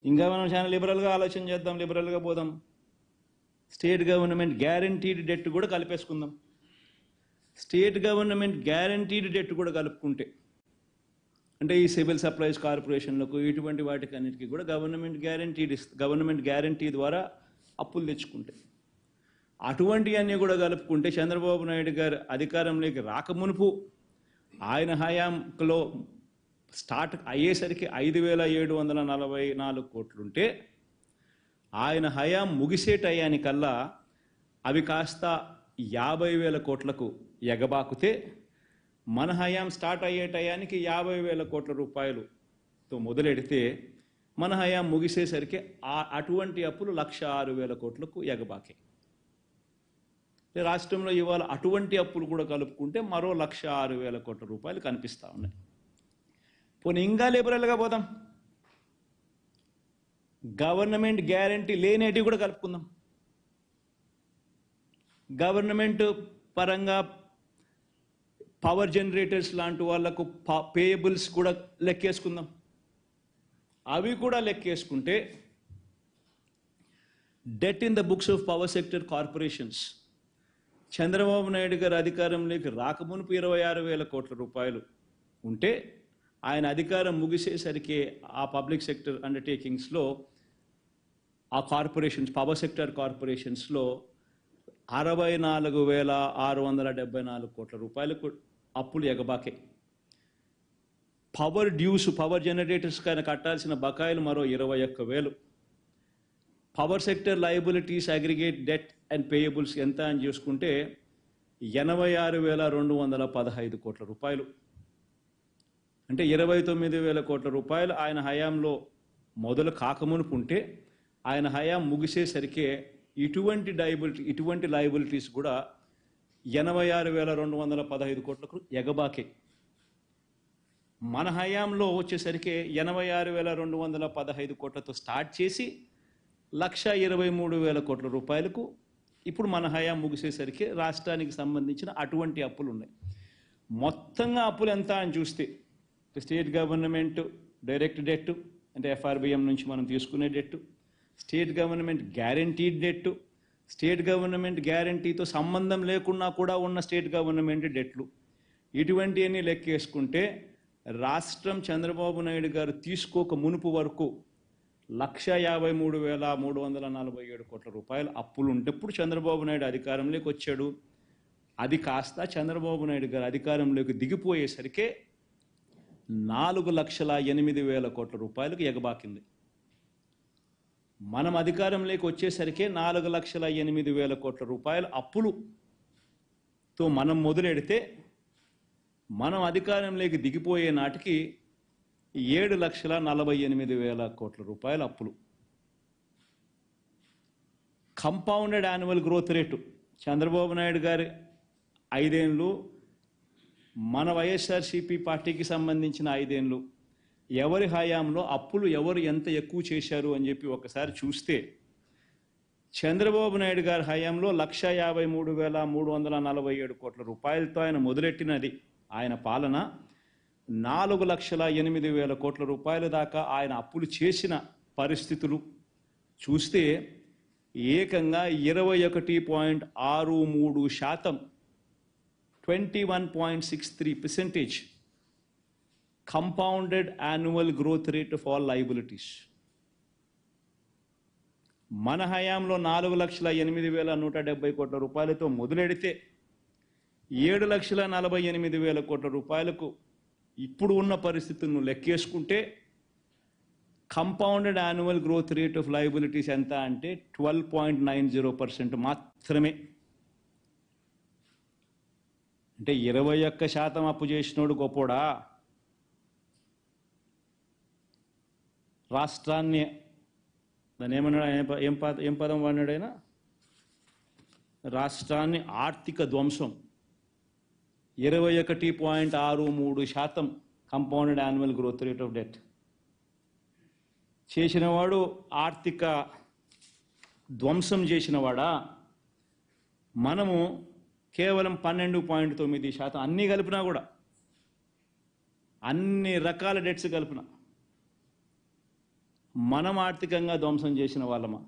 ఇంకా మనం చాలా లిబరల్గా ఆలోచన చేద్దాం, లిబరల్గా పోదాం. స్టేట్ గవర్నమెంట్ గ్యారంటీడ్ డెట్ కూడా కలిపేసుకుందాం. స్టేట్ గవర్నమెంట్ గ్యారంటీడ్ డెట్ కూడా కలుపుకుంటే, అంటే ఈ సివిల్ సప్లైస్ కార్పొరేషన్లకు ఇటువంటి వాటికి అన్నిటికీ కూడా గవర్నమెంట్ గ్యారంటీ ద్వారా అప్పులు తెచ్చుకుంటే, అటువంటివన్నీ కూడా కలుపుకుంటే చంద్రబాబు నాయుడు గారు అధికారంలోకి రాకమునుపు ఆయన హయాంలో స్టార్ట్ అయ్యేసరికి 5,744 కోట్లుంటే, ఆయన హయాం ముగిసే టయానికల్లా అవి కాస్త 50,000 కోట్లకు ఎగబాకుతే, మన హయాం స్టార్ట్ అయ్యే టయానికి 50,000 కోట్ల రూపాయలుతో మొదలెడితే, మన హయాం ముగిసేసరికి అటువంటి అప్పులు 106,000 కోట్లకు ఎగబాకే. రాష్ట్రంలో ఇవాళ అటువంటి అప్పులు కూడా కలుపుకుంటే మరో 106,000 కోట్ల రూపాయలు కనిపిస్తూ ఉన్నాయి. పోనీ ఇంకా లిబరల్గా పోదాం, గవర్నమెంట్ గ్యారంటీ లేనేటివి కూడా కలుపుకుందాం. గవర్నమెంట్ పరంగా పవర్ జనరేటర్స్ లాంటి వాళ్లకు పేయబుల్స్ కూడా లెక్కేసుకుందాం. అవి కూడా లెక్కేసుకుంటే debt in the books of power sector corporations Chandrababu Naidu గారు అధికారంలోకి రాకమునుపు 26,000 కోట్ల రూపాయలు ఉంటే, ఆయన అధికారం ముగిసేసరికి ఆ పబ్లిక్ సెక్టర్ అండర్టేకింగ్స్లో ఆ కార్పొరేషన్స్, పవర్ సెక్టర్ కార్పొరేషన్స్లో 64,674 కోట్ల రూపాయలకు అప్పులు ఎగబాకే. పవర్ డ్యూస్, పవర్ జనరేటర్స్ కైనా కట్టాల్సిన బకాయిలు మరో 21,000. Power sector liabilities aggregate debt and payables ఎంత అని చూసుకుంటే 86,215 కోట్ల రూపాయలు. అంటే 29,000 కోట్ల రూపాయలు ఆయన హయాంలో మొదలు కాకమునుపు ఉంటే, ఆయన హయాం ముగిసేసరికి ఇటువంటి లయబిలిటీస్ కూడా 86,215 కోట్లకు ఎగబాకే. మన హయాంలో వచ్చేసరికి 86,215 కోట్లతో స్టార్ట్ చేసి 1,23,000 కోట్ల రూపాయలకు ఇప్పుడు మన హయాం ముగిసేసరికి రాష్ట్రానికి సంబంధించిన అటువంటి అప్పులు ఉన్నాయి. మొత్తంగా అప్పులు ఎంత అని చూస్తే, స్టేట్ గవర్నమెంట్ డైరెక్ట్ డెట్ అంటే FRBM నుంచి మనం తీసుకునే debt, state government guaranteed debt, state government గ్యారంటీతో సంబంధం లేకున్నా కూడా ఉన్న స్టేట్ గవర్నమెంట్ డెట్లు, ఇటువంటివన్నీ లెక్కేసుకుంటే రాష్ట్రం చంద్రబాబు నాయుడు గారు తీసుకోక మునుపు వరకు 1,53,347 కోట్ల రూపాయలు అప్పులు ఉంటప్పుడు చంద్రబాబు నాయుడు అధికారంలోకి వచ్చాడు. అది కాస్త చంద్రబాబు నాయుడు గారు అధికారంలోకి దిగిపోయేసరికి 4,08,000 కోట్ల రూపాయలకు ఎగబాకింది. మనం అధికారంలోకి వచ్చేసరికి 4,08,000 కోట్ల రూపాయల అప్పులుతో మనం మొదలెడితే, మనం అధికారంలోకి దిగిపోయే నాటికి 7,48,000 కోట్ల రూపాయల అప్పులు. Compounded annual growth rate Chandrababu Naidu గారి 5 ఏళ్ళు, మన వైఎస్ఆర్సీపీ పార్టీకి సంబంధించిన 5 ఏళ్ళు, ఎవరి హయాంలో అప్పులు ఎవరు ఎంత ఎక్కువ చేశారు అని చెప్పి ఒకసారి చూస్తే, చంద్రబాబు నాయుడు గారి హయాంలో 1,53,347 కోట్ల రూపాయలతో ఆయన మొదలెట్టినది ఆయన పాలన. 4,08,000 కోట్ల రూపాయల దాకా ఆయన అప్పులు చేసిన పరిస్థితులు చూస్తే ఏకంగా 21.63%, 21.63% compounded annual growth rate of all liabilities. మన హయాంలో 4,08,170 కోట్ల రూపాయలతో మొదలెడితే 7,48,000 కోట్ల రూపాయలకు ఇప్పుడు ఉన్న పరిస్థితులను లెక్కేసుకుంటే compounded annual growth rate of liabilities ఎంత అంటే 12.90% మాత్రమే. అంటే 21% అప్పు చేసినోడు గొప్పోడా? రాష్ట్రాన్ని దాన్ని ఏమన్నాడు, ఏం పదం వాడినాడైనా, రాష్ట్రాన్ని ఆర్థిక ధ్వంసం 21.63% compounded annual growth rate of debt చేసినవాడు ఆర్థిక ధ్వంసం చేసినవాడా? మనము కేవలం 12.9%, అన్నీ కలిపినా కూడా, అన్ని రకాల డెట్స్ కలిపిన మనం ఆర్థికంగా ధ్వంసం చేసిన వాళ్ళమా?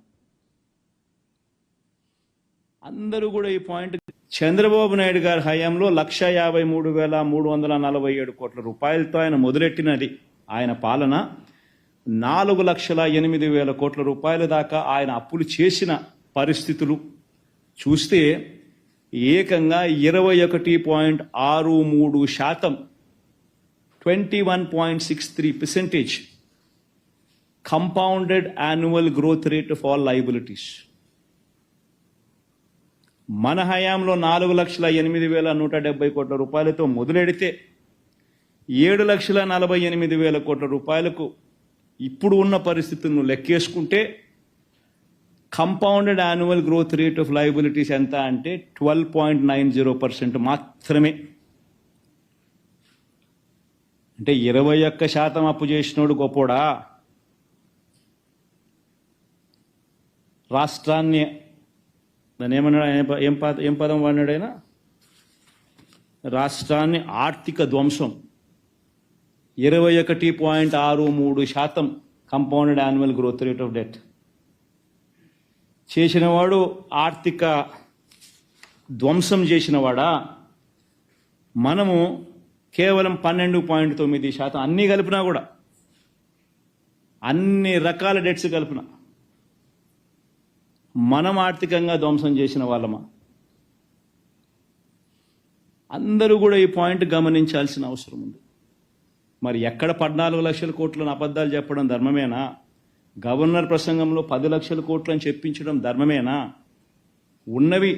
అందరూ కూడా ఈ పాయింట్ చంద్రబాబు నాయుడు గారి హయాంలో 1,53,347 కోట్ల రూపాయలతో ఆయన మొదలెట్టినది ఆయన పాలన 4,08,000 కోట్ల రూపాయల దాకా ఆయన అప్పులు చేసిన పరిస్థితులు చూస్తే ఏకంగా 21.63% 21.63% compounded annual growth rate of all liabilities. మన హయాంలో 4,08,170 కోట్ల రూపాయలతో మొదలెడితే 7,48,000 కోట్ల రూపాయలకు ఇప్పుడు ఉన్న పరిస్థితులను లెక్కేసుకుంటే compounded annual growth rate of liabilities ఎంత అంటే 12.90% మాత్రమే. అంటే 21% అప్పు చేసినోడు గొప్పోడా? రాష్ట్రాన్ని దాన్ని ఏమన్నాడు, ఏం పదం వాడినాడైనా? రాష్ట్రాన్ని ఆర్థిక ధ్వంసం 21.63% compounded annual growth rate of debt చేసినవాడు ఆర్థిక ధ్వంసం చేసినవాడా? మనము కేవలం 12.9%, అన్నీ కలిపినా కూడా, అన్ని రకాల డెట్స్ కలిపిన మనం ఆర్థికంగా ధ్వంసం చేసిన వాళ్ళమా? అందరూ కూడా ఈ పాయింట్ గమనించాల్సిన అవసరం ఉంది. మరి ఎక్కడ 14 లక్షల కోట్లను అబద్ధాలు చెప్పడం ధర్మమేనా? గవర్నర్ ప్రసంగంలో 10 లక్షల కోట్లు అని చెప్పించడం ధర్మమేనా? ఉన్నవి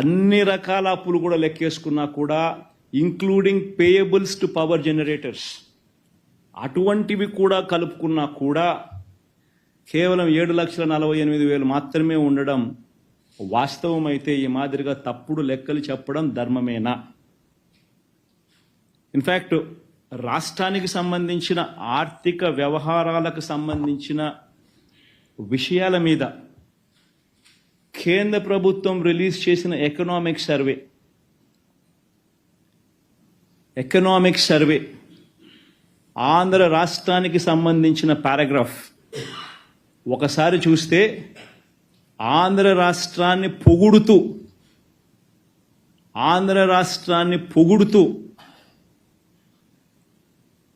అన్ని రకాల అప్పులు కూడా లెక్కేసుకున్నా కూడా, including payables to power generators, అటువంటివి కూడా కలుపుకున్నా కూడా కేవలం 7,48,000 మాత్రమే ఉండడం వాస్తవమైతే ఈ మాదిరిగా తప్పుడు లెక్కలు చెప్పడం ధర్మమేనా? ఇన్ఫ్యాక్ట్ రాష్ట్రానికి సంబంధించిన ఆర్థిక వ్యవహారాలకు సంబంధించిన విషయాల మీద కేంద్ర ప్రభుత్వం రిలీజ్ చేసిన ఎకనామిక్ సర్వే ఆంధ్ర రాష్ట్రానికి సంబంధించిన పారాగ్రాఫ్ ఒకసారి చూస్తే ఆంధ్ర రాష్ట్రాన్ని పొగుడుతూ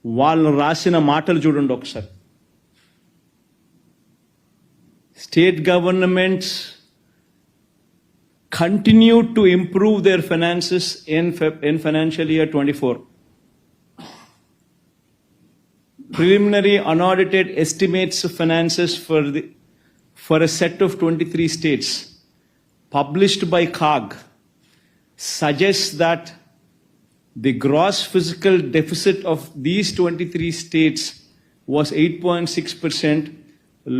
వాళ్ళు రాసిన మాటలు చూడండి ఒకసారి. State governments continued to improve their finances in financial year 24. Preliminary unaudited estimates of finances for a set of 23 states published by CAG suggests that the gross fiscal deficit of these 23 states was 8.6%,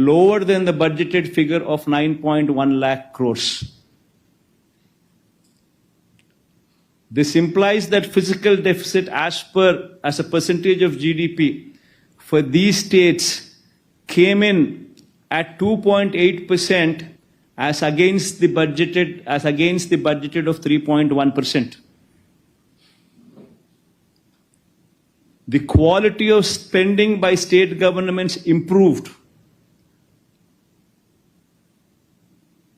lower than the budgeted figure of 9.1 lakh crores. This implies that fiscal deficit as a percentage of GDP for these states came in at 2.8% as against the budgeted of 3.1%. The quality of spending by state governments improved,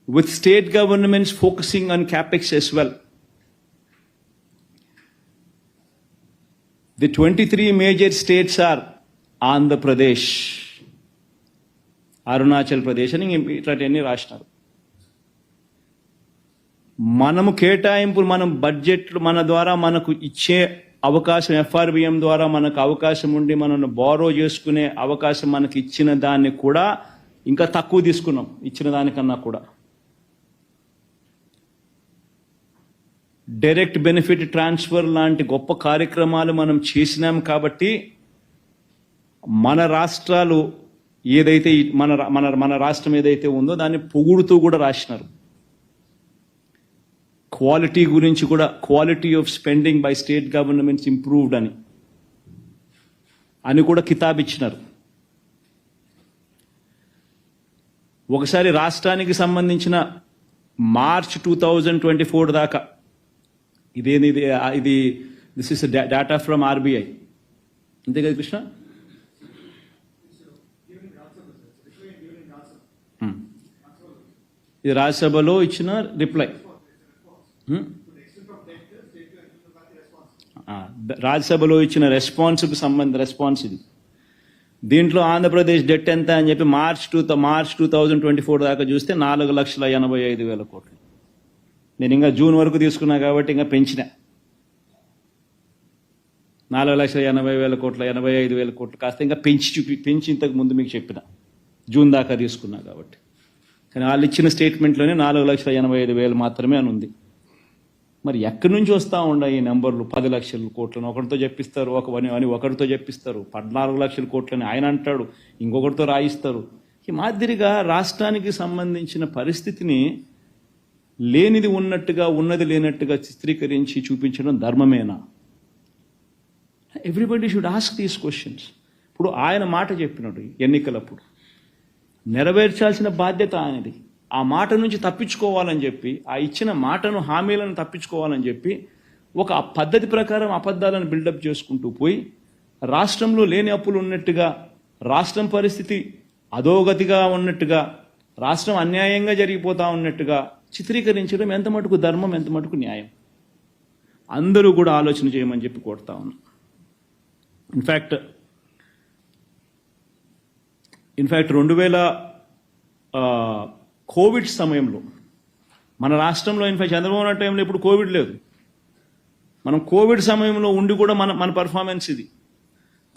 with state governments focusing on capex as well. The 23 major states are Andhra Pradesh, Arunachal Pradesh అని ఇట్లాంటివన్నీ రాసినారు. మనము కేటాయింపులు, మనం బడ్జెట్లు మన ద్వారా మనకు ఇచ్చే అవకాశం, FRBM ద్వారా మనకు అవకాశం ఉండి మనల్ని బారో చేసుకునే అవకాశం మనకి ఇచ్చిన దాన్ని కూడా ఇంకా తక్కువ తీసుకున్నాం ఇచ్చిన దానికన్నా కూడా. డైరెక్ట్ బెనిఫిట్ ట్రాన్స్ఫర్ లాంటి గొప్ప కార్యక్రమాలు మనం చేసినాం కాబట్టి మన రాష్ట్రాలు ఏదైతే మన రాష్ట్రం ఏదైతే ఉందో దాన్ని పొగుడుతూ కూడా రాసినారు. క్వాలిటీ గురించి కూడా, quality of spending by state governments improved అని కూడా కితాబ్ ఇచ్చినారు. ఒకసారి రాష్ట్రానికి సంబంధించిన మార్చ్ 2024 దాకా ఇది this is data from RBI, అంతే కదా కృష్ణ? ఇది రాజ్యసభలో ఇచ్చిన రిప్లై. రాజ్యసభలో ఇచ్చిన రెస్పాన్స్కి రెస్పాన్స్ ఇది. దీంట్లో ఆంధ్రప్రదేశ్ డెట్ ఎంత అని చెప్పి మార్చ్ 2024 దాకా చూస్తే 4,85,000 కోట్లు. నేను ఇంకా జూన్ వరకు తీసుకున్నా కాబట్టి ఇంకా పెంచిన 4,80,000 కోట్లు, 85,000 కోట్లు కాస్త ఇంకా పెంచి ఇంతకు ముందు మీకు చెప్పిన జూన్ దాకా తీసుకున్నా కాబట్టి. కానీ వాళ్ళు ఇచ్చిన స్టేట్మెంట్లోనే 4,85,000 మాత్రమే అని ఉంది. మరి ఎక్కడి నుంచి వస్తూ ఉన్నాయి ఈ నెంబర్లు? 10 లక్షల కోట్లను ఒకరితో చెప్పిస్తారు, ఒకరితో చెప్పిస్తారు, 14 లక్షల కోట్లని ఆయన అంటాడు, ఇంకొకరితో రాయిస్తారు. ఈ మాదిరిగా రాష్ట్రానికి సంబంధించిన పరిస్థితిని లేనిది ఉన్నట్టుగా, ఉన్నది లేనట్టుగా చిత్రీకరించి చూపించడం ధర్మమేనా? Everybody should ask these questions. ఇప్పుడు ఆయన మాట చెప్పినట్టు ఎన్నికలప్పుడు నెరవేర్చాల్సిన బాధ్యత ఆయనది. ఆ మాట నుంచి తప్పించుకోవాలని చెప్పి, ఆ ఇచ్చిన మాటను, హామీలను తప్పించుకోవాలని చెప్పి ఒక పద్ధతి ప్రకారం అబద్ధాలను బిల్డప్ చేసుకుంటూ పోయి రాష్ట్రంలో లేని అప్పులు ఉన్నట్టుగా, రాష్ట్రం పరిస్థితి అధోగతిగా ఉన్నట్టుగా, రాష్ట్రం అన్యాయంగా జరిగిపోతా ఉన్నట్టుగా చిత్రీకరించడం ఎంత మటుకు ధర్మం, ఎంత మటుకు న్యాయం? అందరూ కూడా ఆలోచన చేయమని చెప్పి కోరుతా ఉన్నాం. ఇన్ఫ్యాక్ట్ 2000 కోవిడ్ సమయంలో మన రాష్ట్రంలో, ఇన్ఫ్యాక్ట్ చంద్రబాబు నాయుడు టైంలో ఇప్పుడు కోవిడ్ లేదు. మనం కోవిడ్ సమయంలో ఉండి కూడా మన పర్ఫార్మెన్స్ ఇది.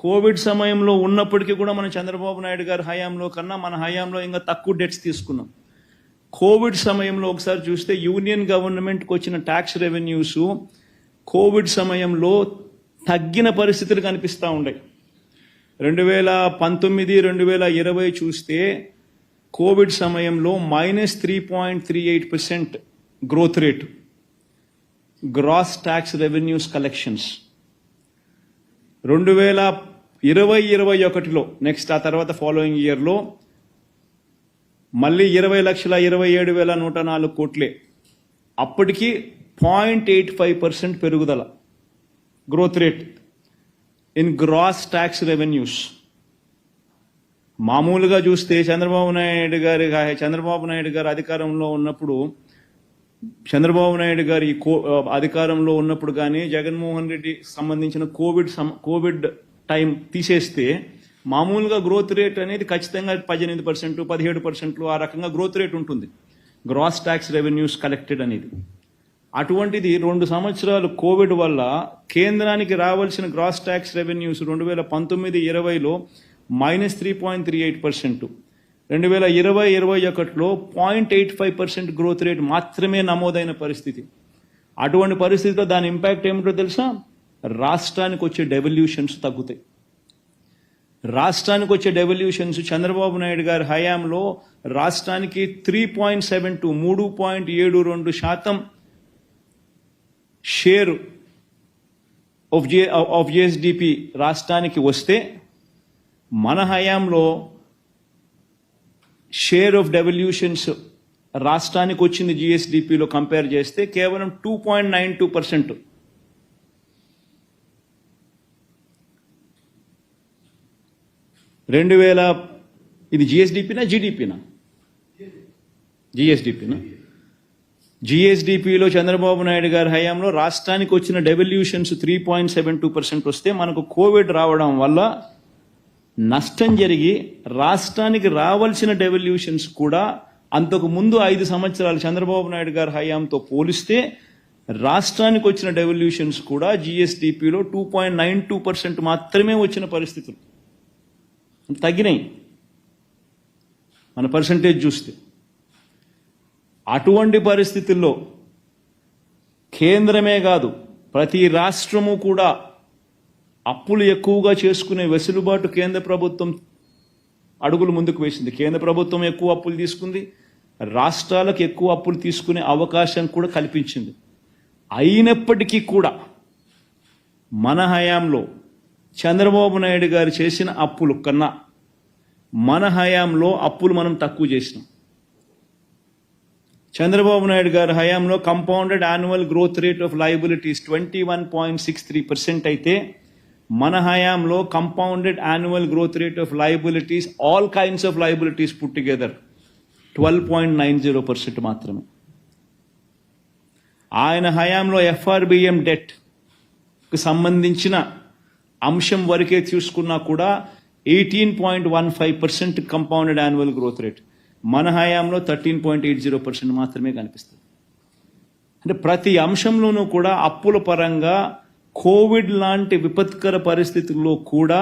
కోవిడ్ సమయంలో ఉన్నప్పటికీ కూడా మనం చంద్రబాబు నాయుడు గారి హయాంలో కన్నా మన హయాంలో ఇంకా తక్కువ డెట్స్ తీసుకున్నాం. కోవిడ్ సమయంలో ఒకసారి చూస్తే యూనియన్ గవర్నమెంట్కి వచ్చిన ట్యాక్స్ రెవెన్యూస్ కోవిడ్ సమయంలో తగ్గిన పరిస్థితులు కనిపిస్తూ ఉన్నాయి. 2019, 2020 చూస్తే కోవిడ్ సమయంలో -3.38% growth rate gross tax revenues collections. 2020-21లో నెక్స్ట్ ఆ తర్వాత ఫాలోయింగ్ ఇయర్లో మళ్ళీ 20,27,104 కోట్లే. అప్పటికి 0.85% పెరుగుదల growth rate in gross tax revenues. మామూలుగా చూస్తే చంద్రబాబు నాయుడు గారు అధికారంలో ఉన్నప్పుడు, అధికారంలో ఉన్నప్పుడు కానీ జగన్మోహన్ రెడ్డి సంబంధించిన కోవిడ్ టైం తీసేస్తే మామూలుగా గ్రోత్ రేట్ అనేది ఖచ్చితంగా 18%, 17% ఆ రకంగా గ్రోత్ రేట్ ఉంటుంది గ్రాస్ ట్యాక్స్ రెవెన్యూస్ కలెక్టెడ్ అనేది. అటువంటిది 2 సంవత్సరాలు కోవిడ్ వల్ల కేంద్రానికి రావాల్సిన గ్రాస్ ట్యాక్స్ రెవెన్యూస్ 2019-20లో -3.38%, 2020-21లో 0.85% గ్రోత్ రేట్ మాత్రమే నమోదైన పరిస్థితి. అటువంటి పరిస్థితిలో దాని ఇంపాక్ట్ ఏమిటో తెలుసా? రాష్ట్రానికి వచ్చే డెవల్యూషన్స్ తగ్గుతాయి. రాష్ట్రానికి వచ్చే డెవల్యూషన్స్ చంద్రబాబు నాయుడు గారి హయాంలో రాష్ట్రానికి 3.72% షేర్ ఆఫ్ జిఎస్డిపి రాష్ట్రానికి వస్తే, మన హయాంలో షేర్ ఆఫ్ డెవల్యూషన్స్ రాష్ట్రానికి వచ్చింది జిఎస్డిపిలో కంపేర్ చేస్తే కేవలం 2.92%. ఇది జిఎస్డిపినా జీడిపినా? జిఎస్డిపిలో చంద్రబాబు నాయుడు గారి హయాంలో రాష్ట్రానికి వచ్చిన డెవల్యూషన్స్ 3.72% వస్తే, మనకు కోవిడ్ రావడం వల్ల నష్టం జరిగి రాష్ట్రానికి రావాల్సిన డెవల్యూషన్స్ కూడా అంతకు ముందు 5 సంవత్సరాలు చంద్రబాబు నాయుడు గారి హయాంతో పోలిస్తే రాష్ట్రానికి వచ్చిన డెవల్యూషన్స్ కూడా జిఎస్డిపిలో 2.92% మాత్రమే వచ్చిన పరిస్థితులు తగ్గినాయి మన పర్సంటేజ్ చూస్తే. అటువంటి పరిస్థితుల్లో కేంద్రమే కాదు ప్రతి రాష్ట్రము కూడా అప్పులు ఎక్కువగా చేసుకునే వెసులుబాటు కేంద్ర ప్రభుత్వం అడుగులు ముందుకు వేసింది. కేంద్ర ప్రభుత్వం ఎక్కువ అప్పులు తీసుకుంది, రాష్ట్రాలకు ఎక్కువ అప్పులు తీసుకునే అవకాశం కూడా కల్పించింది. అయినప్పటికీ కూడా మన హయాంలో చంద్రబాబు నాయుడు గారు చేసిన అప్పులు కన్నా మన హయాంలో అప్పులు మనం తక్కువ చేసినాం. చంద్రబాబు నాయుడు గారి హయాంలో compounded annual growth rate of liabilities 21.63% అయితే, మన హయాంలో compounded annual growth rate of liabilities, all kinds of liabilities put together 12.90% మాత్రమే. ఆయన హయాంలో ఎఫ్ఆర్బిఎం డెట్కు సంబంధించిన అంశం వరకే చూసుకున్నా కూడా 18.15% కంపౌండెడ్ యాన్యువల్ గ్రోత్ రేట్. మన హయాంలో 13.80% మాత్రమే కనిపిస్తుంది. అంటే ప్రతి అంశంలోనూ కూడా అప్పుల పరంగా కోవిడ్ లాంటి విపత్కర పరిస్థితుల్లో కూడా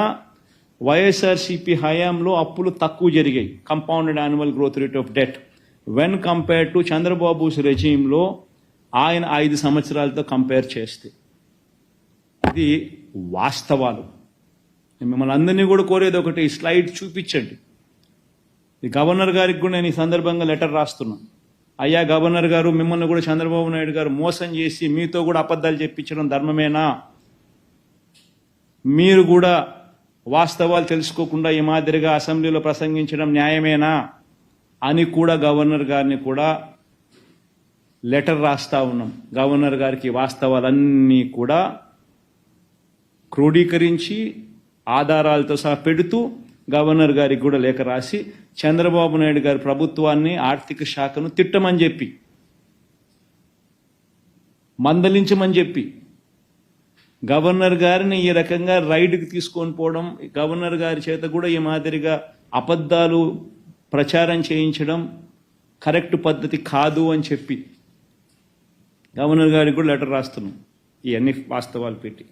వైఎస్ఆర్సీపీ హయాంలో అప్పులు తక్కువ జరిగాయి. Compounded annual growth rate of debt when compare to Chandrababu's రెజీమ్లో ఆయన 5 సంవత్సరాలతో కంపేర్ చేస్తే. ఇది వాస్తవాలు. మిమ్మల్ని అందరినీ కూడా కోరేది ఒకటి, ఈ స్లైడ్ చూపించండి. ఈ గవర్నర్ గారికి కూడా నేను ఈ సందర్భంగా లెటర్ రాస్తున్నాను. అయ్యా గవర్నర్ గారు, మిమ్మల్ని కూడా చంద్రబాబు నాయుడు గారు మోసం చేసి మీతో కూడా అబద్ధాలు చెప్పించడం ధర్మమేనా? మీరు కూడా వాస్తవాలు తెలుసుకోకుండా ఈ మాదిరిగా అసెంబ్లీలో ప్రసంగించడం న్యాయమేనా అని కూడా గవర్నర్ గారిని కూడా లెటర్ రాస్తా ఉన్నాం. గవర్నర్ గారికి వాస్తవాలన్నీ కూడా క్రోడీకరించి ఆధారాలతో సహా పెడుతూ గవర్నర్ గారికి కూడా లేఖ రాసి చంద్రబాబు నాయుడు గారి ప్రభుత్వాన్ని, ఆర్థిక శాఖను తిట్టమని చెప్పి, మందలించమని చెప్పి, గవర్నర్ గారిని ఈ రకంగా రైడ్కి తీసుకొని పోవడం, గవర్నర్ గారి చేత కూడా ఈ మాదిరిగా అబద్ధాలు ప్రచారం చేయించడం కరెక్ట్ పద్ధతి కాదు అని చెప్పి గవర్నర్ గారికి కూడా లెటర్ రాస్తున్నాం, ఇవన్నీ వాస్తవాలు పెట్టి.